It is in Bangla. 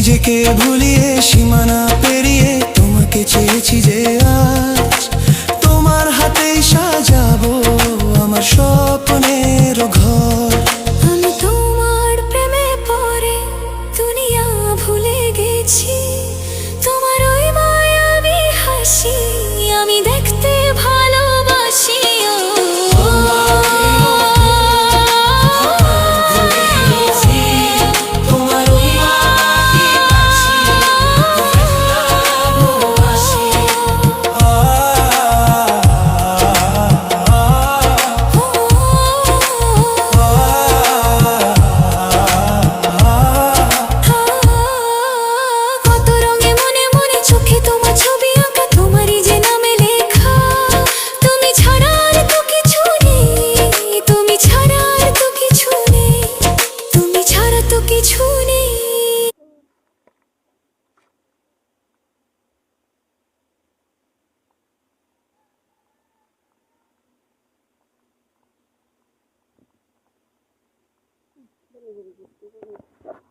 নিজেকে ভুলিয়ে সীমানা পেরিয়ে তোমাকে চেয়েছি যে আজ তোমার হাতেই সাজাবো আমার স্বপ্নের ঘর। আমি তোমার প্রেমে পড়ে দুনিয়া ভুলে গেছি, তোমার ওই মায়াবী হাসি আমি দেখতে ভালোবাসি। কত রঙে মনে মনে চোখে তোমার ছবি আঁকা, তোমারই যে নামে লেখা। তুমি ছাড়া আর তো কিছু নেই, তুমি ছাড়া আর তো কিছু নেই, তুমি ছাড়া তো কিছু নেই। বলে দিবি